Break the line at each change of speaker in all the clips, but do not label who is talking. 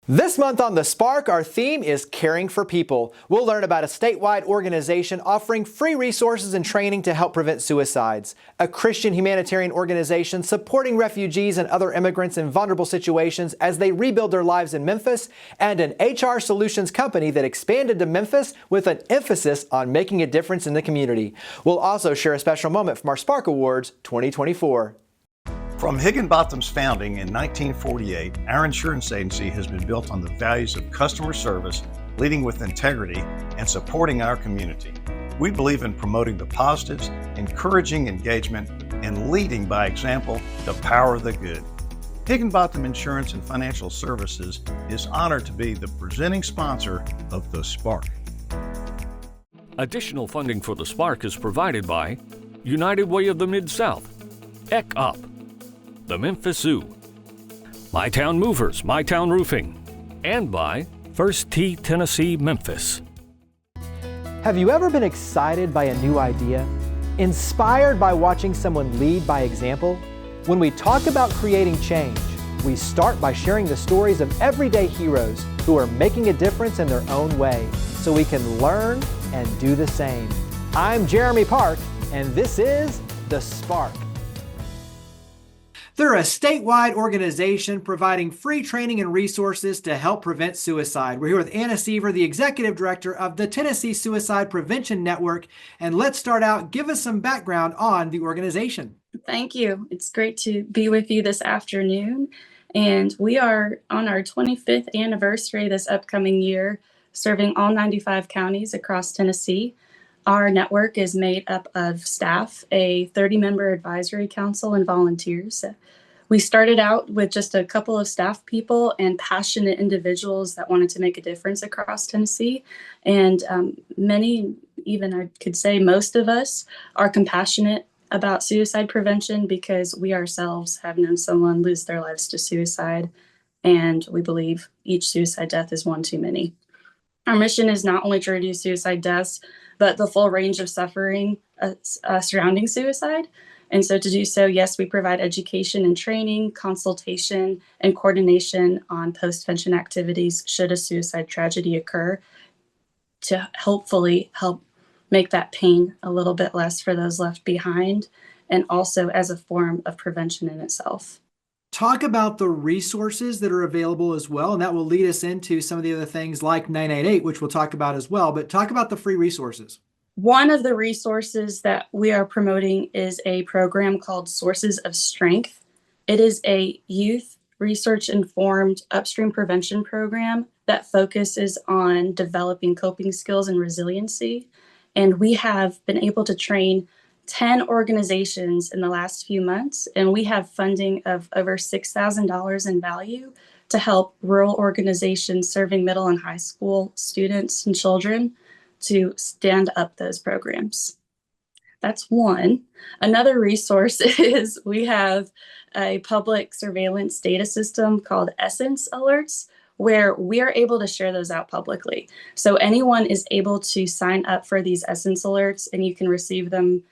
This month on The Spark, our theme is Caring for People. We'll learn about a statewide organization offering free resources and training to help prevent suicides, a Christian humanitarian organization supporting refugees and other immigrants in vulnerable situations as they rebuild their lives in Memphis, and an HR solutions company that expanded to Memphis with an emphasis on making a difference in the community. We'll also share a special moment from our Spark Awards 2024.
From Higginbotham's founding in 1948, our insurance agency has been built on the values of customer service, leading with integrity, and supporting our community. We believe in promoting the positives, encouraging engagement, and leading by example the power of the good. Higginbotham Insurance and Financial Services is honored to be the presenting sponsor of The Spark.
Additional funding for The Spark is provided by United Way of the Mid-South, ECK Up, the Memphis Zoo, My Town Movers, My Town Roofing, and by First Tee Tennessee Memphis.
Have you ever been excited by a new idea? Inspired by watching someone lead by example? When we talk about creating change, we start by sharing the stories of everyday heroes who are making a difference in their own way, so we can learn and do the same. I'm Jeremy Park, and this is The Spark. They're a statewide organization providing free training and resources to help prevent suicide. We're here with Anna Seaver, the Executive Director of the Tennessee Suicide Prevention Network. And let's start out, give us some background on the organization.
Thank you. It's great to be with you this afternoon. And we are on our 25th anniversary this upcoming year, serving all 95 counties across Tennessee. Our network is made up of staff, a 30-member advisory council, and volunteers. We started out with just a couple of staff people and passionate individuals that wanted to make a difference across Tennessee. And many, even I could say most of us, are compassionate about suicide prevention because we ourselves have known someone lose their lives to suicide. And we believe each suicide death is one too many. Our mission is not only to reduce suicide deaths, but the full range of suffering surrounding suicide. And so to do so, yes, we provide education and training, consultation, and coordination on post-vention activities should a suicide tragedy occur to hopefully help make that pain a little bit less for those left behind, and also as a form of prevention in itself.
Talk about the resources that are available as well, and that will lead us into some of the other things like 988, which we'll talk about as well, but talk about the free resources.
One of the resources that we are promoting is a program called Sources of Strength. It is a youth research-informed upstream prevention program that focuses on developing coping skills and resiliency. And we have been able to train 10 organizations in the last few months, and we have funding of over $6,000 in value to help rural organizations serving middle and high school students and children to stand up those programs. That's one. Another resource is we have a public surveillance data system called Essence Alerts, where we are able to share those out publicly. So anyone is able to sign up for these Essence Alerts, and you can receive them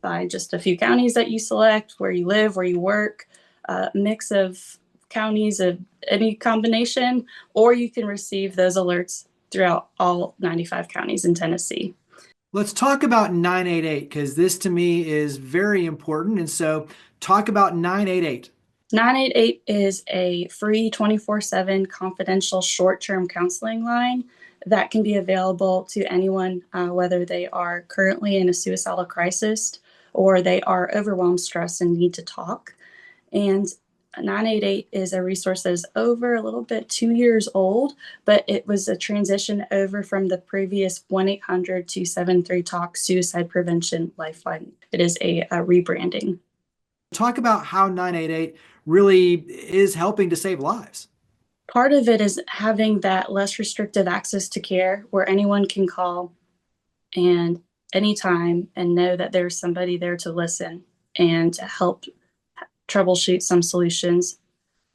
by just a few counties that you select, where you live, where you work, a mix of counties of any combination, or you can receive those alerts throughout all 95 counties in Tennessee.
Let's talk about 988, because this to me is very important. And so talk about 988.
988 is a free 24/7 confidential short-term counseling line that can be available to anyone, whether they are currently in a suicidal crisis or they are overwhelmed, stressed, and need to talk. And 988 is a resource that is over a little bit 2 years old, but it was a transition over from the previous 1-800-273-TALK suicide prevention lifeline. It is a rebranding.
Talk about how 988 really is helping to save lives.
Part of it is having that less restrictive access to care where anyone can call and anytime and know that there's somebody there to listen and to help troubleshoot some solutions,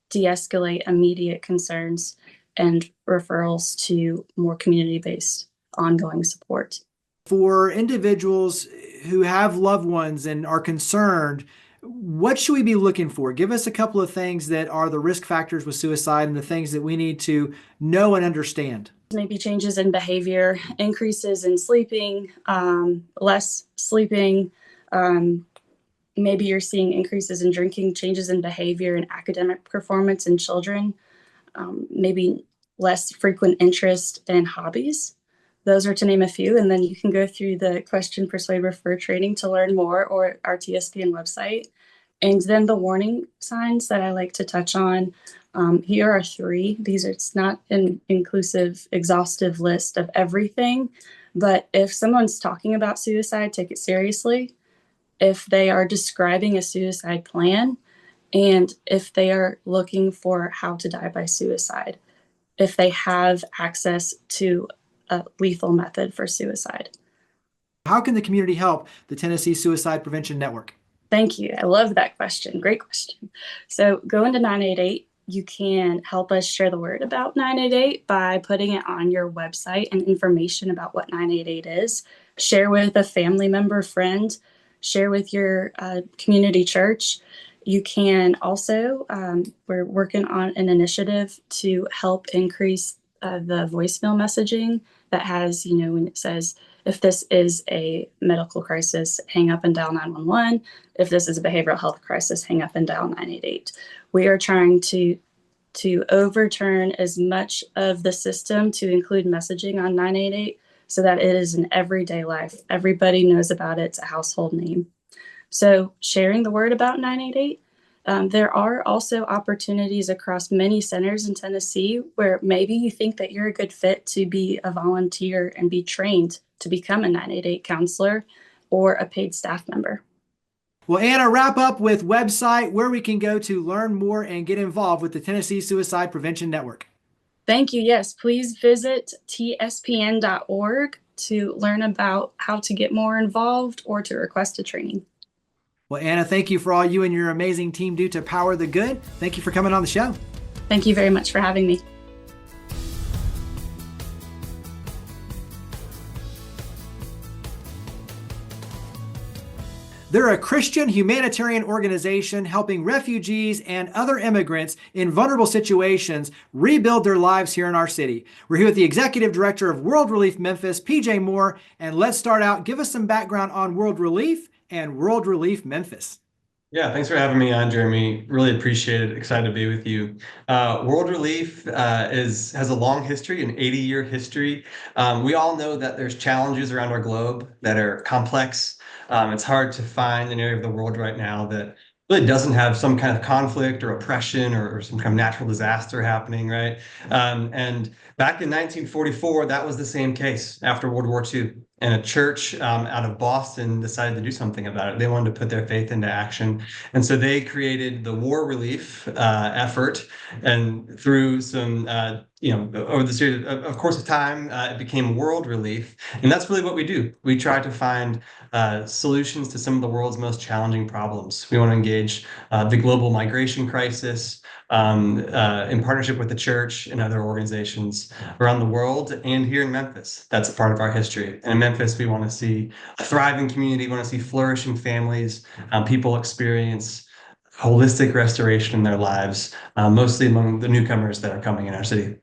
de-escalate immediate concerns, and referrals to more community-based ongoing support.
For individuals who have loved ones and are concerned, What should we be looking for? Give us a couple of things that are the risk factors with suicide and the things that we need to know and understand.
Maybe changes in behavior, increases in sleeping, less sleeping. Maybe you're seeing increases in drinking, changes in behavior and academic performance in children, maybe less frequent interest in hobbies. Those are to name a few. And then you can go through the Question, Persuade, Refer training to learn more, or our TSPN website. And then the warning signs that I like to touch on. Here are three. It's not an inclusive, exhaustive list of everything, but if someone's talking about suicide, take it seriously. If they are describing a suicide plan, and if they are looking for how to die by suicide, if they have access to a lethal method for suicide.
How can the community help the Tennessee Suicide Prevention Network?
Thank you. I love that question. Great question. So go into 988. You can help us share the word about 988 by putting it on your website and information about what 988 is. Share with a family member, friend, share with your community church. You can also, we're working on an initiative to help increase the voicemail messaging that has, when it says, if this is a medical crisis, hang up and dial 911. If this is a behavioral health crisis, hang up and dial 988. We are trying to overturn as much of the system to include messaging on 988 so that it is in everyday life. Everybody knows about it. It's a household name. So sharing the word about 988. There are also opportunities across many centers in Tennessee where maybe you think that you're a good fit to be a volunteer and be trained to become a 988 counselor or a paid staff member.
Well, Anna, wrap up with website where we can go to learn more and get involved with the Tennessee Suicide Prevention Network.
Thank you. Yes, please visit tspn.org to learn about how to get more involved or to request a training.
Well, Anna, thank you for all you and your amazing team do to power the good. Thank you for coming on the show.
Thank you very much for having me.
They're a Christian humanitarian organization helping refugees and other immigrants in vulnerable situations rebuild their lives here in our city. We're here with the Executive Director of World Relief Memphis, PJ Moore, and let's start out. Give us some background on World Relief and World Relief Memphis.
Yeah, thanks for having me on, Jeremy. Really appreciate it. Excited to be with you. World Relief has a long history, an 80-year history. We all know that there's challenges around our globe that are complex. It's hard to find an area of the world right now that really doesn't have some kind of conflict or oppression or some kind of natural disaster happening, right? And back in 1944, that was the same case after World War II. And a church out of Boston decided to do something about it. They wanted to put their faith into action. And so they created the war relief effort. And through some, over the series of course of time, it became World Relief. And that's really what we do. We try to find solutions to some of the world's most challenging problems. We want to engage the global migration crisis, in partnership with the church and other organizations around the world and here in Memphis. That's a part of our history. And in Memphis, we want to see a thriving community. We want to see flourishing families, people experience holistic restoration in their lives, mostly among the newcomers that are coming in our city.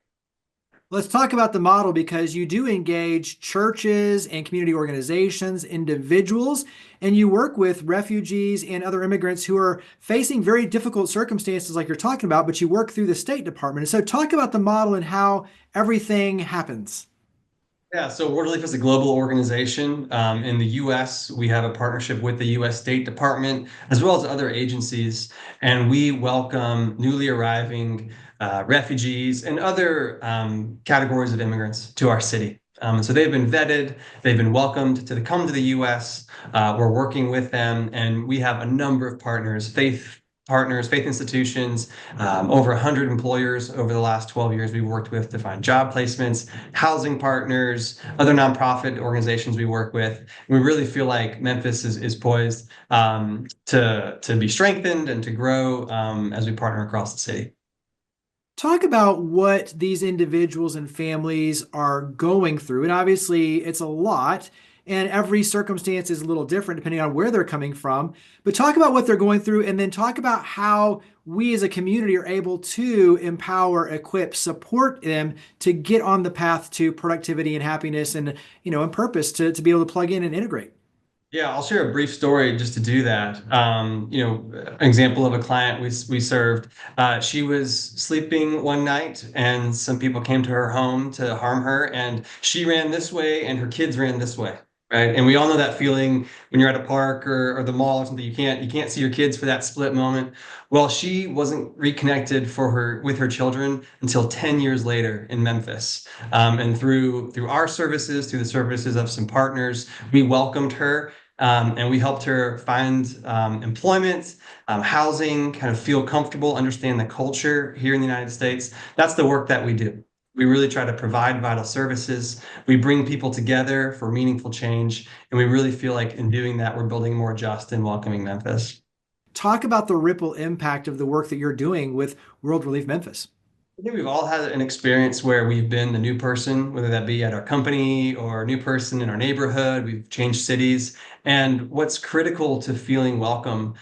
Let's talk about the model because you do engage churches and community organizations, individuals, and you work with refugees and other immigrants who are facing very difficult circumstances like you're talking about, but you work through the State Department. And so talk about the model and how everything happens.
Yeah, so World Relief is a global organization. In the U.S., we have a partnership with the U.S. State Department, as well as other agencies, and we welcome newly arriving refugees and other categories of immigrants to our city. So they've been vetted, they've been welcomed to come to the U.S. We're working with them, and we have a number of partners, faith institutions, over 100 employers over the last 12 years we've worked with to find job placements, housing partners, other nonprofit organizations we work with. We really feel like Memphis is poised to be strengthened and to grow as we partner across the city.
Talk about what these individuals and families are going through. And obviously it's a lot. and every circumstance is a little different depending on where they're coming from. But talk about what they're going through, and then talk about how we as a community are able to empower, equip, support them to get on the path to productivity and happiness and, and purpose to be able to plug in and integrate.
Yeah, I'll share a brief story just to do that. An example of a client we served. She was sleeping one night, and some people came to her home to harm her, and she ran this way, and her kids ran this way. Right. And we all know that feeling when you're at a park or the mall or something, you can't see your kids for that split moment. Well, she wasn't reconnected with her children until 10 years later in Memphis. And through our services, through the services of some partners, we welcomed her. And we helped her find employment, housing, kind of feel comfortable, understand the culture here in the United States. That's the work that we do. We really try to provide vital services. We bring people together for meaningful change. And we really feel like in doing that, we're building a more just and welcoming Memphis.
Talk about the ripple impact of the work that you're doing with World Relief Memphis.
I think we've all had an experience where we've been the new person, whether that be at our company or a new person in our neighborhood. We've changed cities. And what's critical to feeling welcome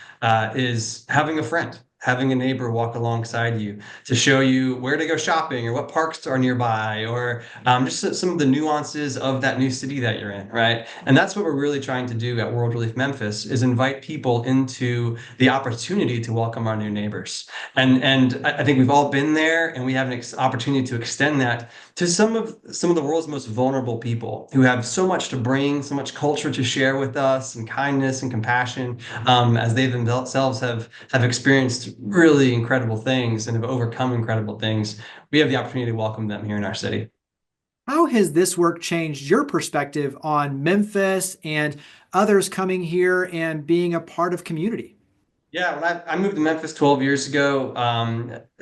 is having a friend, having a neighbor walk alongside you to show you where to go shopping or what parks are nearby, or just some of the nuances of that new city that you're in, right? And that's what we're really trying to do at World Relief Memphis, is invite people into the opportunity to welcome our new neighbors. And I think we've all been there, and we have an opportunity to extend that to some of the world's most vulnerable people who have so much to bring, so much culture to share with us, and kindness and compassion, as they themselves have experienced really incredible things and have overcome incredible things. We have the opportunity to welcome them here in our city.
How has this work changed your perspective on Memphis and others coming here and being a part of community?
Yeah, when I moved to Memphis 12 years ago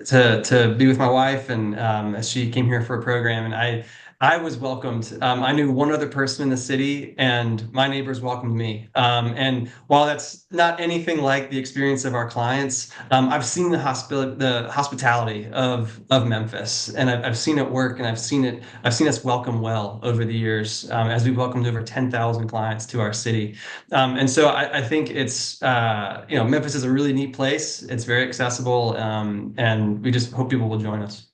to be with my wife, and as she came here for a program, and I was welcomed. I knew one other person in the city, and my neighbors welcomed me. And while that's not anything like the experience of our clients, I've seen the hospitality of Memphis, and I've seen it work, and I've seen us welcome well over the years, as we've welcomed over 10,000 clients to our city. And so I think it's Memphis is a really neat place. It's very accessible, and we just hope people will join us.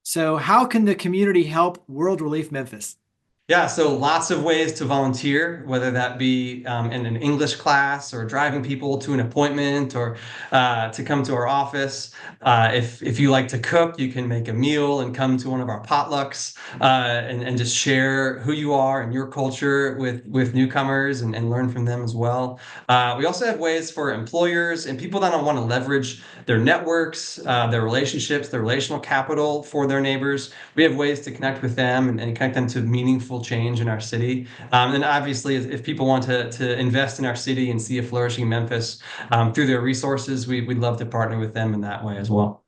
So how can the community help World Relief Memphis?
Yeah, so lots of ways to volunteer, whether that be in an English class or driving people to an appointment or to come to our office. If you like to cook, you can make a meal and come to one of our potlucks and just share who you are and your culture with newcomers and learn from them as well. We also have ways for employers and people that don't want to leverage their networks, their relationships, their relational capital for their neighbors. We have ways to connect with them and connect them to meaningful change in our city. And obviously, if people want to invest in our city and see a flourishing Memphis through their resources, we'd love to partner with them in that way as well.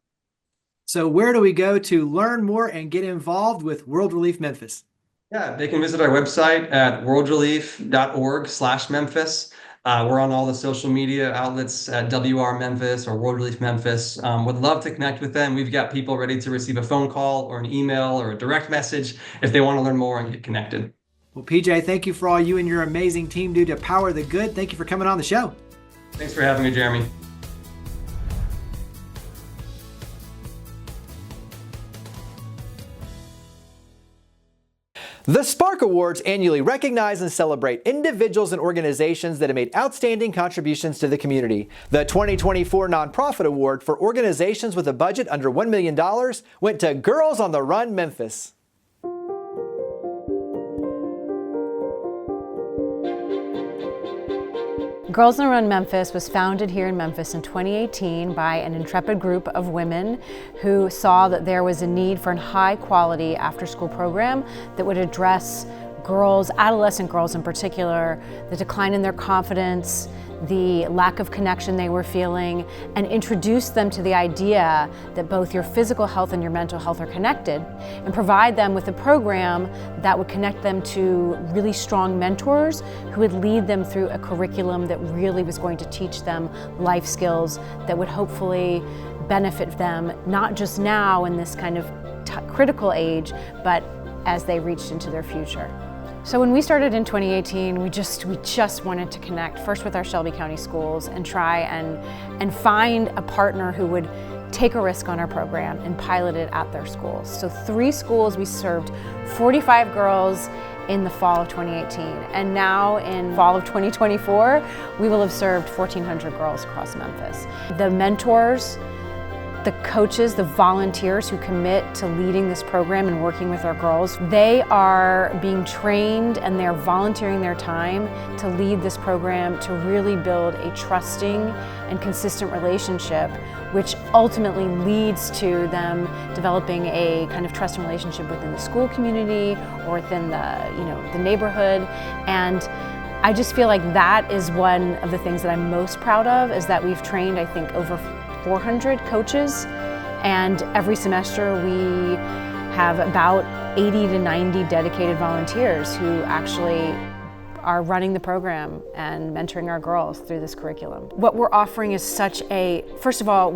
So where do we go to learn more and get involved with World Relief Memphis?
Yeah, they can visit our website at worldrelief.org/Memphis. We're on all the social media outlets at WR Memphis or World Relief Memphis. Would love to connect with them. We've got people ready to receive a phone call or an email or a direct message if they want to learn more and get connected.
Well, PJ, thank you for all you and your amazing team do to power the good. Thank you for coming on the show.
Thanks for having me, Jeremy.
The Spark Awards annually recognize and celebrate individuals and organizations that have made outstanding contributions to the community. The 2024 Nonprofit Award for organizations with a budget under $1 million went to Girls on the Run Memphis.
Girls on the Run Memphis was founded here in Memphis in 2018 by an intrepid group of women who saw that there was a need for a high-quality after-school program that would address girls, adolescent girls in particular, the decline in their confidence, the lack of connection they were feeling, and introduce them to the idea that both your physical health and your mental health are connected, and provide them with a program that would connect them to really strong mentors who would lead them through a curriculum that really was going to teach them life skills that would hopefully benefit them, not just now in this kind of critical age, but as they reached into their future. So when we started in 2018, we just wanted to connect first with our Shelby County schools and try and find a partner who would take a risk on our program and pilot it at their schools. So 3 schools, we served 45 girls in the fall of 2018. And now in fall of 2024, we will have served 1,400 girls across Memphis. The mentors, the coaches, the volunteers who commit to leading this program and working with our girls, they are being trained and they're volunteering their time to lead this program to really build a trusting and consistent relationship, which ultimately leads to them developing a kind of trusting relationship within the school community or within the neighborhood. And I just feel like that is one of the things that I'm most proud of, is that we've trained, I think, over 400 coaches, and every semester we have about 80 to 90 dedicated volunteers who actually are running the program and mentoring our girls through this curriculum. What we're offering is first of all,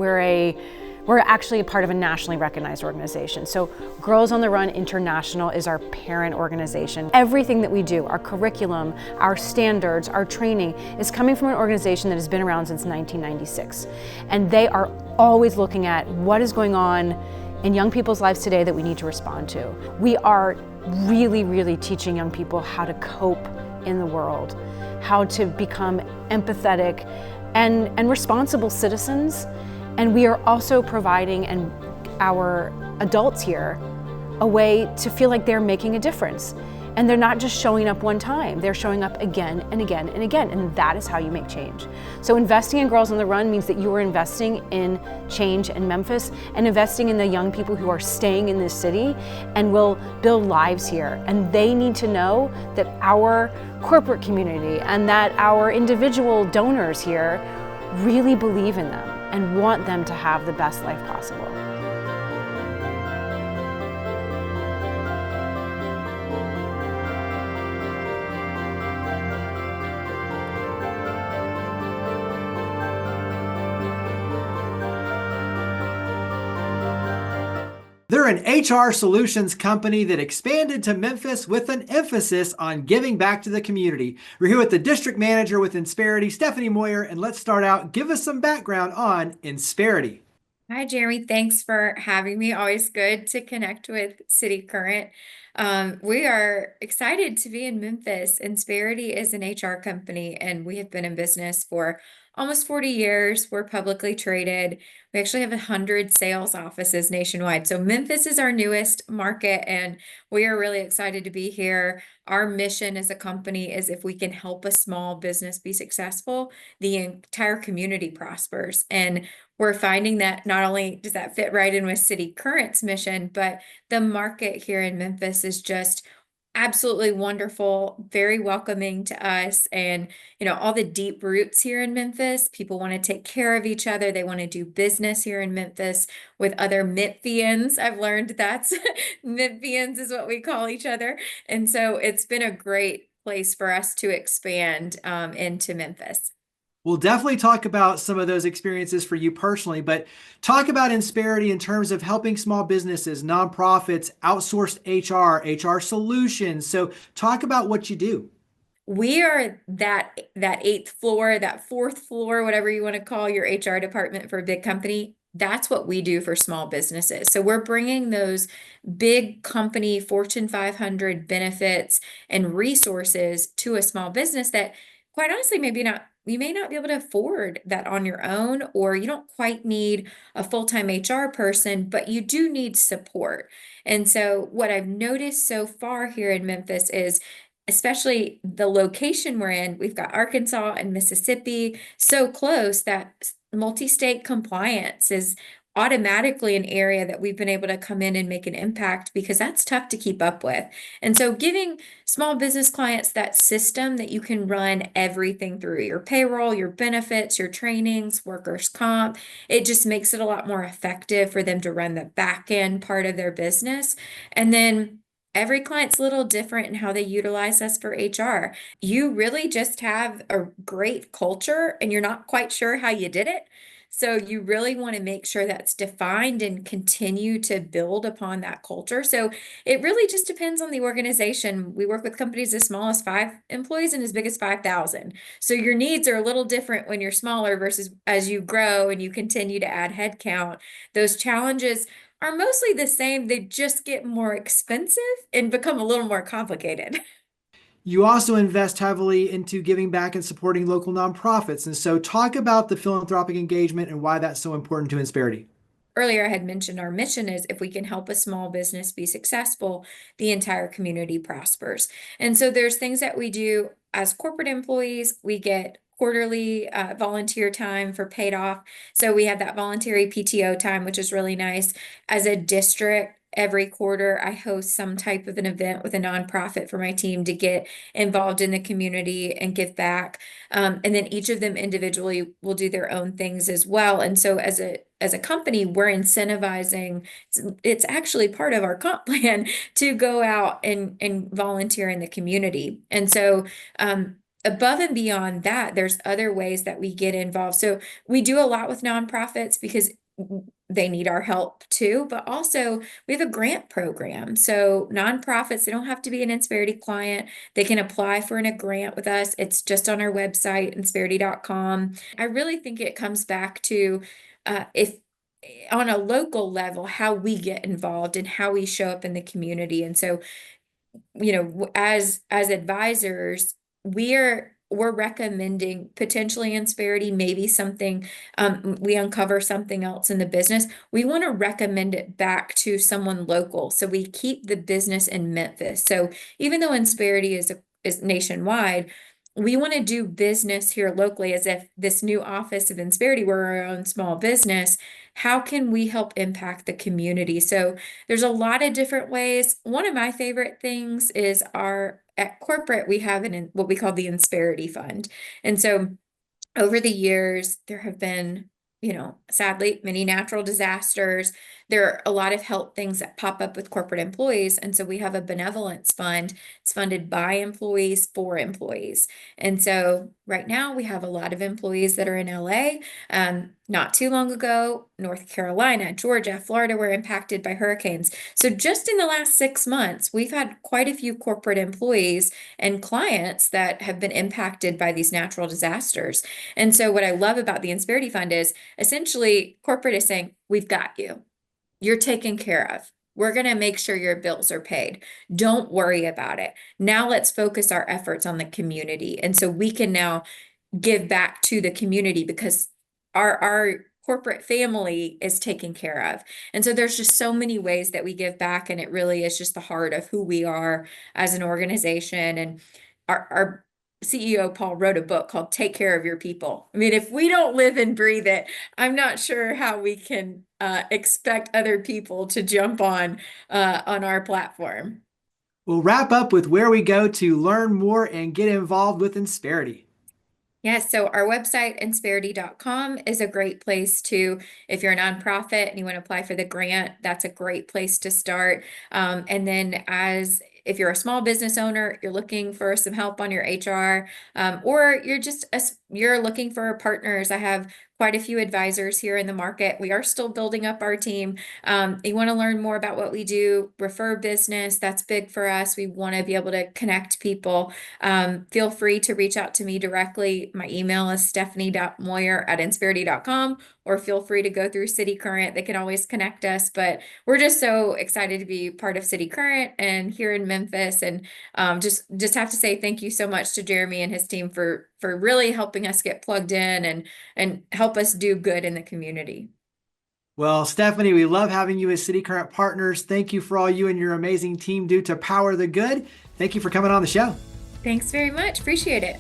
we're actually a part of a nationally recognized organization. So Girls on the Run International is our parent organization. Everything that we do, our curriculum, our standards, our training, is coming from an organization that has been around since 1996. And they are always looking at what is going on in young people's lives today that we need to respond to. We are really, really teaching young people how to cope in the world, how to become empathetic and responsible citizens. And we are also providing our adults here a way to feel like they're making a difference. And they're not just showing up one time, they're showing up again and again and again, and that is how you make change. So investing in Girls on the Run means that you are investing in change in Memphis and investing in the young people who are staying in this city and will build lives here. And they need to know that our corporate community and that our individual donors here really believe in them and want them to have the best life possible.
They're an HR solutions company that expanded to Memphis with an emphasis on giving back to the community. We're here with the district manager with Insperity, Stephanie Moyer, and let's start out. Give us some background on Insperity.
Hi, Jeremy. Thanks for having me. Always good to connect with City Current. We are excited to be in Memphis. Insperity is an HR company, and we have been in business for almost 40 years. We're publicly traded. We actually have 100 sales offices nationwide. So Memphis is our newest market, and we are really excited to be here. Our mission as a company is if we can help a small business be successful, the entire community prospers. And we're finding that not only does that fit right in with City Current's mission, but the market here in Memphis is just absolutely wonderful, very welcoming to us. And, all the deep roots here in Memphis, people want to take care of each other. They want to do business here in Memphis with other Memphians. I've learned that's Memphians is what we call each other. And so it's been a great place for us to expand into Memphis.
We'll definitely talk about some of those experiences for you personally, but talk about Insperity in terms of helping small businesses, nonprofits, outsourced HR solutions. So talk about what you do.
We are that 8th floor, that 4th floor, whatever you want to call your HR department for a big company. That's what we do for small businesses. So we're bringing those big company Fortune 500 benefits and resources to a small business that, quite honestly, you may not be able to afford that on your own, or you don't quite need a full-time HR person, but you do need support. And so what I've noticed so far here in Memphis is, especially the location we're in, we've got Arkansas and Mississippi so close that multi-state compliance is automatically an area that we've been able to come in and make an impact, because that's tough to keep up with. And so giving small business clients that system that you can run everything through, your payroll, your benefits, your trainings, workers' comp, it just makes it a lot more effective for them to run the back end part of their business. And then every client's a little different in how they utilize us for HR. You really just have a great culture and you're not quite sure how you did it. So you really want to make sure that's defined and continue to build upon that culture. So it really just depends on the organization. We work with companies as small as 5 employees and as big as 5,000. So your needs are a little different when you're smaller versus as you grow and you continue to add headcount. Those challenges are mostly the same. They just get more expensive and become a little more complicated.
You also invest heavily into giving back and supporting local nonprofits. And so talk about the philanthropic engagement and why that's so important to Insperity.
Earlier, I had mentioned our mission is if we can help a small business be successful, the entire community prospers. And so there's things that we do as corporate employees. We get quarterly volunteer time for paid off. So we have that voluntary PTO time, which is really nice. As a district, every quarter, I host some type of an event with a nonprofit for my team to get involved in the community and give back. And then each of them individually will do their own things as well. And so as a company, we're incentivizing, it's actually part of our comp plan to go out and volunteer in the community. And so above and beyond that, there's other ways that we get involved. So we do a lot with nonprofits because they need our help too, but also we have a grant program. So nonprofits, they don't have to be an Insperity client. They can apply for a grant with us. It's just on our website, insperity.com. I really think it comes back to if on a local level, how we get involved and how we show up in the community. And so, as advisors, we're recommending potentially Insperity, maybe something, we uncover something else in the business. We want to recommend it back to someone local. So we keep the business in Memphis. So even though Insperity is nationwide, we want to do business here locally as if this new office of Insperity were our own small business. How can we help impact the community? So there's a lot of different ways. One of my favorite things is at corporate, we have what we call the Insperity Fund. And so over the years, there have been, sadly, many natural disasters. There are a lot of help things that pop up with corporate employees. And so we have a benevolence fund. It's funded by employees for employees. And so right now we have a lot of employees that are in LA. Not too long ago, North Carolina, Georgia, Florida were impacted by hurricanes. So just in the last 6 months, we've had quite a few corporate employees and clients that have been impacted by these natural disasters. And so what I love about the Insperity Fund is essentially corporate is saying, we've got you. You're taken care of. We're going to make sure your bills are paid. Don't worry about it. Now let's focus our efforts on the community. And so we can now give back to the community because our corporate family is taken care of. And so there's just so many ways that we give back, and it really is just the heart of who we are as an organization. And our CEO, Paul, wrote a book called Take Care of Your People. I mean, if we don't live and breathe it, I'm not sure how we can expect other people to jump on our platform.
We'll wrap up with where we go to learn more and get involved with Insperity.
Yes, so our website, insperity.com, is a great place to, if you're a nonprofit and you want to apply for the grant, that's a great place to start. And then if you're a small business owner, you're looking for some help on your HR, or you're looking for partners. I have quite a few advisors here in the market. We are still building up our team. You want to learn more about what we do, refer business. That's big for us. We want to be able to connect people. Feel free to reach out to me directly. My email is stephanie.moyer@insperity.com, or feel free to go through City Current. They can always connect us, but we're just so excited to be part of City Current and here in Memphis. And just have to say thank you so much to Jeremy and his team for really helping us get plugged in and help us do good in the community.
Well, Stephanie, we love having you as City Current partners. Thank you for all you and your amazing team do to power the good. Thank you for coming on the show.
Thanks very much. Appreciate it.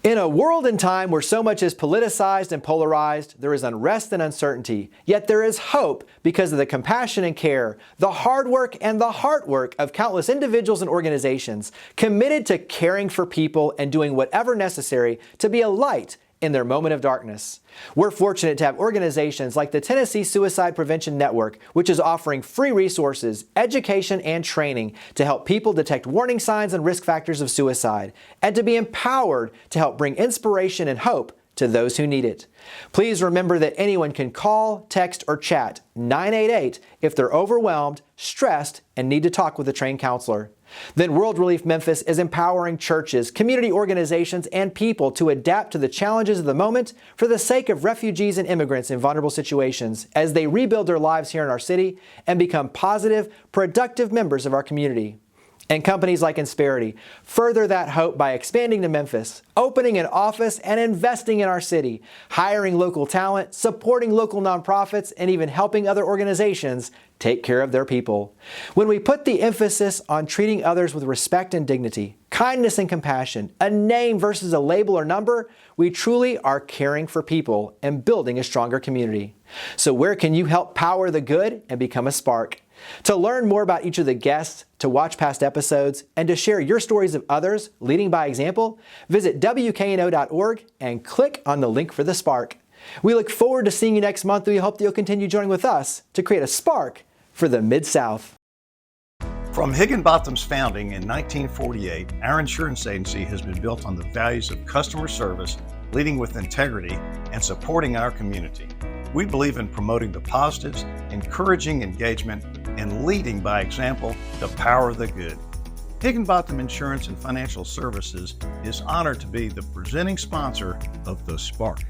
In a world and time where so much is politicized and polarized, there is unrest and uncertainty. Yet there is hope because of the compassion and care, the hard work and the heart work of countless individuals and organizations committed to caring for people and doing whatever necessary to be a light in their moment of darkness. We're fortunate to have organizations like the Tennessee Suicide Prevention Network, which is offering free resources, education, and training to help people detect warning signs and risk factors of suicide, and to be empowered to help bring inspiration and hope to those who need it. Please remember that anyone can call, text, or chat 988 if they're overwhelmed, stressed, and need to talk with a trained counselor. Then World Relief Memphis is empowering churches, community organizations, and people to adapt to the challenges of the moment for the sake of refugees and immigrants in vulnerable situations as they rebuild their lives here in our city and become positive, productive members of our community. And companies like Insperity further that hope by expanding to Memphis, opening an office and investing in our city, hiring local talent, supporting local nonprofits, and even helping other organizations take care of their people. When we put the emphasis on treating others with respect and dignity, kindness and compassion, a name versus a label or number, we truly are caring for people and building a stronger community. So where can you help power the good and become a spark? To learn more about each of the guests, to watch past episodes, and to share your stories of others leading by example, visit WKNO.org and click on the link for the Spark. We look forward to seeing you next month. We hope that you'll continue joining with us to create a spark for the Mid-South.
From Higginbotham's founding in 1948, our insurance agency has been built on the values of customer service, leading with integrity, and supporting our community. We believe in promoting the positives, encouraging engagement, and leading by example the power of the good. Higginbotham Insurance and Financial Services is honored to be the presenting sponsor of The Spark.